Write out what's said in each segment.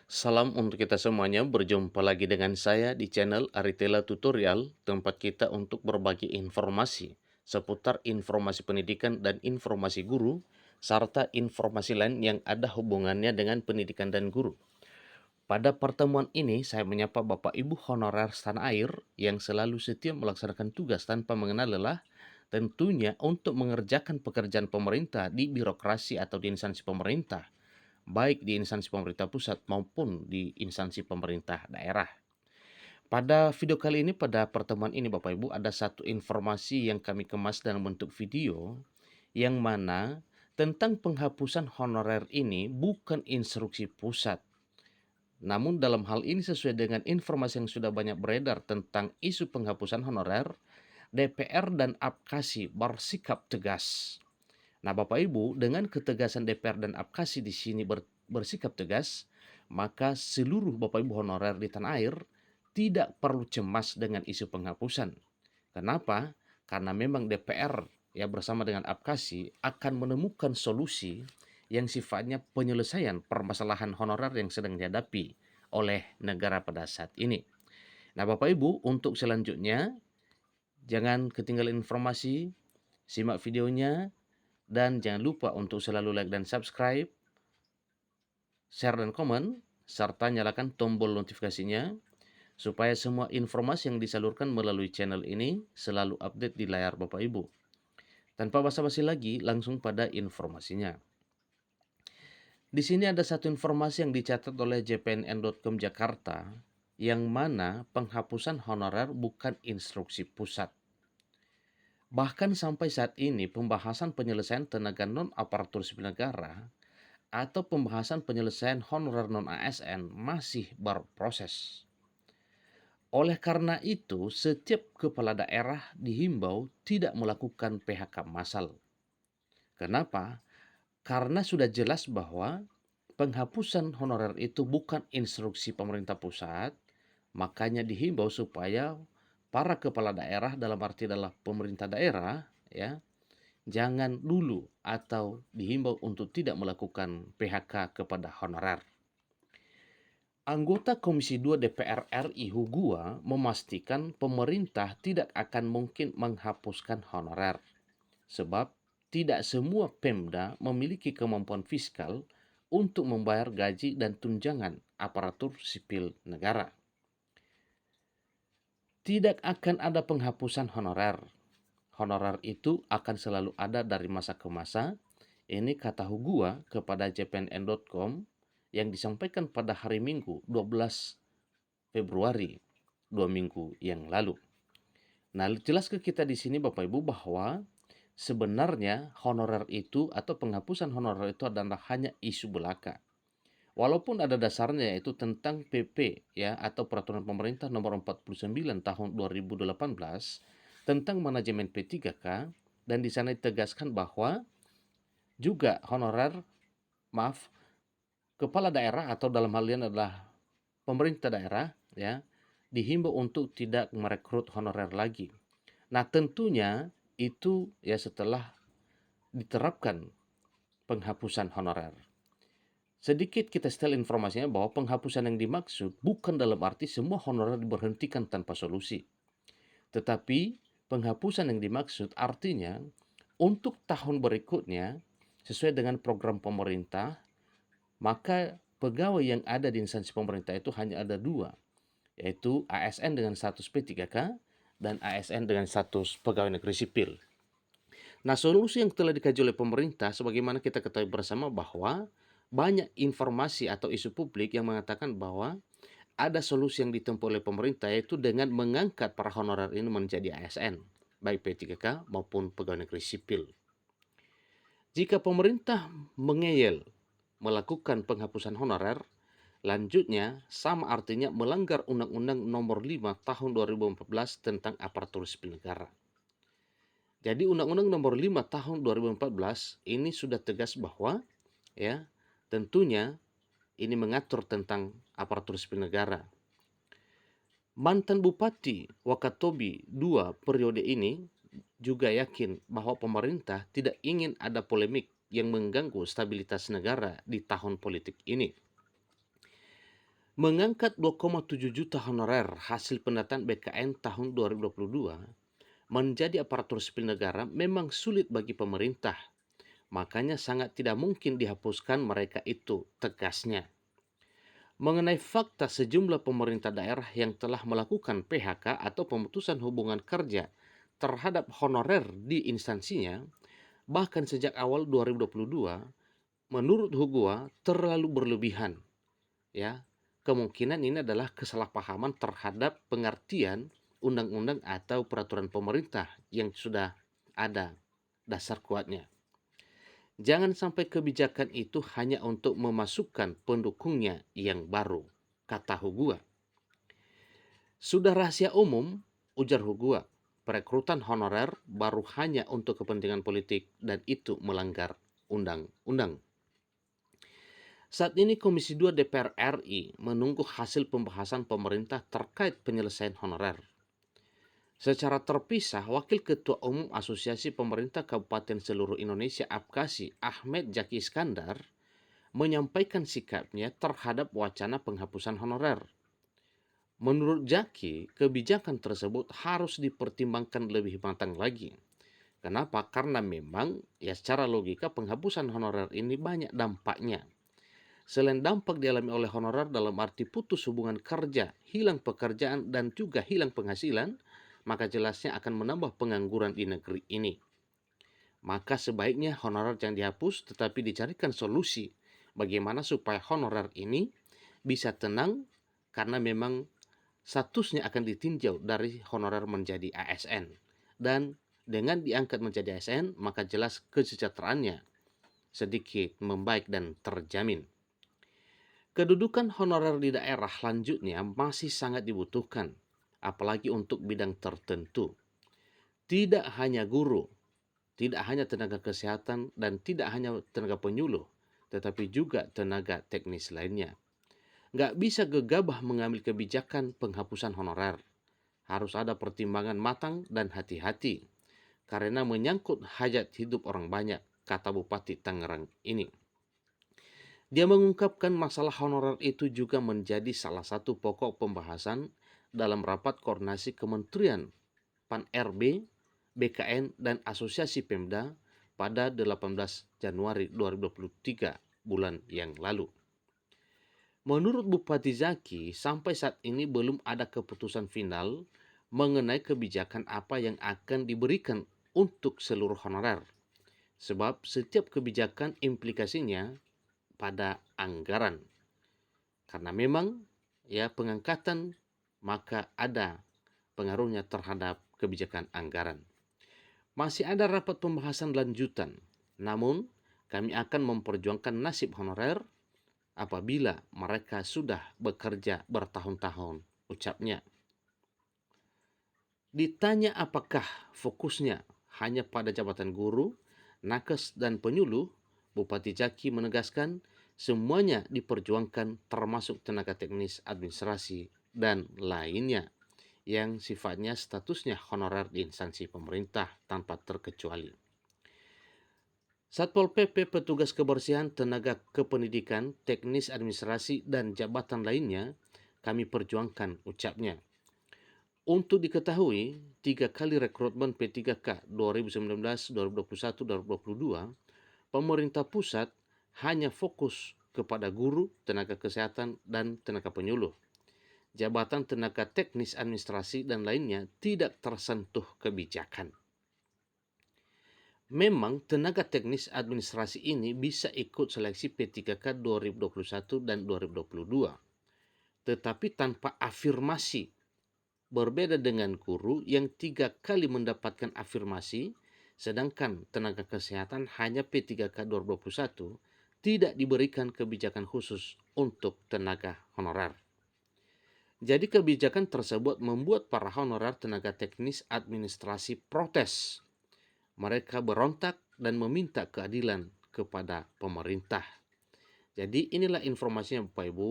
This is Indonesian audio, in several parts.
Salam untuk kita semuanya, berjumpa lagi dengan saya di channel Aritela Tutorial, tempat kita untuk berbagi informasi seputar informasi pendidikan dan informasi guru, serta informasi lain yang ada hubungannya dengan pendidikan dan guru. Pada pertemuan ini, saya menyapa Bapak Ibu honorer setanah air yang selalu setia melaksanakan tugas tanpa mengenal lelah, tentunya untuk mengerjakan pekerjaan pemerintah di birokrasi atau di instansi pemerintah, baik di instansi pemerintah pusat maupun di instansi pemerintah daerah. Pada video kali ini, pada pertemuan ini Bapak Ibu, ada satu informasi yang kami kemas dalam bentuk video, yang mana tentang penghapusan honorer ini bukan instruksi pusat. Namun dalam hal ini sesuai dengan informasi yang sudah banyak beredar tentang isu penghapusan honorer, DPR dan APKASI bersikap tegas. Nah, Bapak Ibu, dengan ketegasan DPR dan APKASI di sini bersikap tegas, maka seluruh Bapak Ibu honorer di tanah air tidak perlu cemas dengan isu penghapusan. Kenapa? Karena memang DPR ya bersama dengan APKASI akan menemukan solusi yang sifatnya penyelesaian permasalahan honorer yang sedang dihadapi oleh negara pada saat ini. Nah, Bapak Ibu, untuk selanjutnya jangan ketinggalan informasi, simak videonya, dan jangan lupa untuk selalu like dan subscribe, share dan komen, serta nyalakan tombol notifikasinya supaya semua informasi yang disalurkan melalui channel ini selalu update di layar Bapak Ibu. Tanpa basa-basi lagi, langsung pada informasinya. Di sini ada satu informasi yang dicatat oleh jpnn.com Jakarta, yang mana penghapusan honorer bukan instruksi pusat. Bahkan sampai saat ini, pembahasan penyelesaian tenaga non-aparatur sipil negara atau pembahasan penyelesaian honorer non-ASN masih berproses. Oleh karena itu, setiap kepala daerah dihimbau tidak melakukan PHK massal. Kenapa? Karena sudah jelas bahwa penghapusan honorer itu bukan instruksi pemerintah pusat, makanya dihimbau supaya para kepala daerah, dalam arti adalah pemerintah daerah, ya, jangan dulu atau dihimbau untuk tidak melakukan PHK kepada honorer. Anggota Komisi 2 DPR RI Hugua memastikan pemerintah tidak akan mungkin menghapuskan honorer, sebab tidak semua Pemda memiliki kemampuan fiskal untuk membayar gaji dan tunjangan aparatur sipil negara. Tidak akan ada penghapusan honorer. Honorer itu akan selalu ada dari masa ke masa. Ini kata Hugua kepada jpnn.com yang disampaikan pada hari Minggu 12 Februari, 2 minggu yang lalu. Nah, jelas ke kita di sini Bapak Ibu bahwa sebenarnya honorer itu atau penghapusan honorer itu adalah hanya isu belaka. Walaupun ada dasarnya yaitu tentang PP ya atau peraturan pemerintah nomor 49 tahun 2018 tentang manajemen P3K, dan di sana ditegaskan bahwa juga honorer, maaf, kepala daerah atau dalam hal ini adalah pemerintah daerah ya dihimbau untuk tidak merekrut honorer lagi. Nah, tentunya itu ya setelah diterapkan penghapusan honorer. Sedikit kita setel informasinya bahwa penghapusan yang dimaksud bukan dalam arti semua honorer diberhentikan tanpa solusi. Tetapi penghapusan yang dimaksud artinya untuk tahun berikutnya sesuai dengan program pemerintah, maka pegawai yang ada di instansi pemerintah itu hanya ada dua, yaitu ASN dengan status P3K dan ASN dengan status pegawai negeri sipil. Nah, solusi yang telah dikaji oleh pemerintah, sebagaimana kita ketahui bersama bahwa banyak informasi atau isu publik yang mengatakan bahwa ada solusi yang ditempuh oleh pemerintah, yaitu dengan mengangkat para honorer ini menjadi ASN, baik P3K maupun pegawai negeri sipil. Jika pemerintah mengeyel melakukan penghapusan honorer, lanjutnya sama artinya melanggar Undang-Undang Nomor 5 Tahun 2014 tentang Aparatur Sipil Negara. Jadi Undang-Undang Nomor 5 Tahun 2014 ini sudah tegas bahwa ya tentunya ini mengatur tentang aparatur sipil negara. Mantan Bupati Wakatobi 2 periode ini juga yakin bahwa pemerintah tidak ingin ada polemik yang mengganggu stabilitas negara di tahun politik ini. Mengangkat 2,7 juta honorer hasil pendataan BKN tahun 2022 menjadi aparatur sipil negara memang sulit bagi pemerintah. Makanya sangat tidak mungkin dihapuskan mereka itu, tegasnya. Mengenai fakta sejumlah pemerintah daerah yang telah melakukan PHK atau pemutusan hubungan kerja terhadap honorer di instansinya, bahkan sejak awal 2022, menurut Hugua terlalu berlebihan. Ya, kemungkinan ini adalah kesalahpahaman terhadap pengertian undang-undang atau peraturan pemerintah yang sudah ada dasar kuatnya. Jangan sampai kebijakan itu hanya untuk memasukkan pendukungnya yang baru, kata Hugua. Sudah rahasia umum, ujar Hugua, perekrutan honorer baru hanya untuk kepentingan politik dan itu melanggar undang-undang. Saat ini Komisi 2 DPR RI menunggu hasil pembahasan pemerintah terkait penyelesaian honorer. Secara terpisah, Wakil Ketua Umum Asosiasi Pemerintah Kabupaten Seluruh Indonesia APKASI, Ahmed Zaki Iskandar, menyampaikan sikapnya terhadap wacana penghapusan honorer. Menurut Zaki, kebijakan tersebut harus dipertimbangkan lebih matang lagi. Kenapa? Karena memang secara logika penghapusan honorer ini banyak dampaknya. Selain dampak dialami oleh honorer dalam arti putus hubungan kerja, hilang pekerjaan, dan juga hilang penghasilan, maka jelasnya akan menambah pengangguran di negeri ini. Maka sebaiknya honorer yang dihapus tetapi dicarikan solusi bagaimana supaya honorer ini bisa tenang karena memang statusnya akan ditinjau dari honorer menjadi ASN. Dan dengan diangkat menjadi ASN, maka jelas kesejahteraannya sedikit membaik dan terjamin. Kedudukan honorer di daerah lanjutnya masih sangat dibutuhkan, apalagi untuk bidang tertentu. Tidak hanya guru, tidak hanya tenaga kesehatan, dan tidak hanya tenaga penyuluh, tetapi juga tenaga teknis lainnya. Nggak bisa gegabah mengambil kebijakan penghapusan honorer. Harus ada pertimbangan matang dan hati-hati, karena menyangkut hajat hidup orang banyak, kata Bupati Tangerang ini. Dia mengungkapkan masalah honorer itu juga menjadi salah satu pokok pembahasan dalam rapat koordinasi Kementerian Pan-RB, BKN, dan Asosiasi Pemda pada 18 Januari 2023 bulan yang lalu. Menurut Bupati Zaki, sampai saat ini belum ada keputusan final mengenai kebijakan apa yang akan diberikan untuk seluruh honorer. Sebab setiap kebijakan implikasinya pada anggaran. Karena memang pengangkatan maka ada pengaruhnya terhadap kebijakan anggaran. Masih ada rapat pembahasan lanjutan, namun kami akan memperjuangkan nasib honorer apabila mereka sudah bekerja bertahun-tahun, ucapnya. Ditanya apakah fokusnya hanya pada jabatan guru, nakes, dan penyuluh, Bupati Zaki menegaskan semuanya diperjuangkan termasuk tenaga teknis administrasi dan lainnya yang sifatnya statusnya honorer di instansi pemerintah tanpa terkecuali. Satpol PP, petugas kebersihan, tenaga kependidikan, teknis administrasi, dan jabatan lainnya kami perjuangkan, ucapnya. Untuk diketahui, 3 kali rekrutmen P3K 2019, 2021, 2022, pemerintah pusat hanya fokus kepada guru, tenaga kesehatan, dan tenaga penyuluh. Jabatan tenaga teknis administrasi dan lainnya tidak tersentuh kebijakan. Memang tenaga teknis administrasi ini bisa ikut seleksi P3K 2021 dan 2022, tetapi tanpa afirmasi. Berbeda dengan guru yang 3 kali mendapatkan afirmasi, sedangkan tenaga kesehatan hanya P3K 2021 tidak diberikan kebijakan khusus untuk tenaga honorer. Jadi kebijakan tersebut membuat para honorer tenaga teknis administrasi protes. Mereka berontak dan meminta keadilan kepada pemerintah. Jadi inilah informasinya Bapak Ibu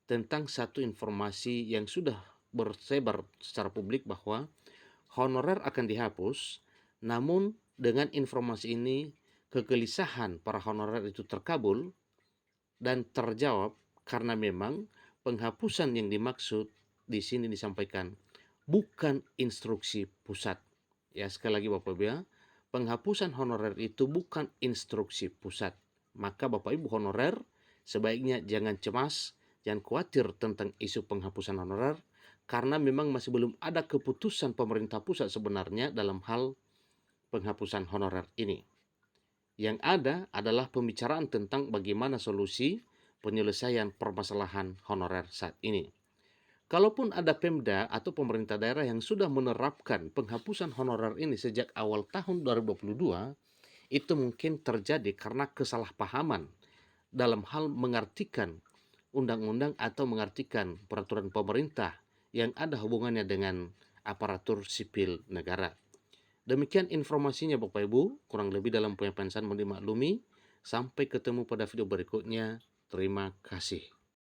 tentang satu informasi yang sudah bersebar secara publik bahwa honorer akan dihapus, namun dengan informasi ini kegelisahan para honorer itu terkabul dan terjawab karena memang penghapusan yang dimaksud di sini disampaikan bukan instruksi pusat. Ya, sekali lagi Bapak Ibu ya, penghapusan honorer itu bukan instruksi pusat. Maka Bapak Ibu honorer sebaiknya jangan cemas, jangan khawatir tentang isu penghapusan honorer, karena memang masih belum ada keputusan pemerintah pusat sebenarnya dalam hal penghapusan honorer ini. Yang ada adalah pembicaraan tentang bagaimana solusi penyelesaian permasalahan honorer saat ini. Kalaupun ada Pemda atau pemerintah daerah yang sudah menerapkan penghapusan honorer ini sejak awal tahun 2022, itu mungkin terjadi karena kesalahpahaman dalam hal mengartikan undang-undang atau mengartikan peraturan pemerintah yang ada hubungannya dengan aparatur sipil negara. Demikian informasinya Bapak Ibu, kurang lebih dalam penyampaian saya mohon dimaklumi. Sampai ketemu pada video berikutnya. Terima kasih.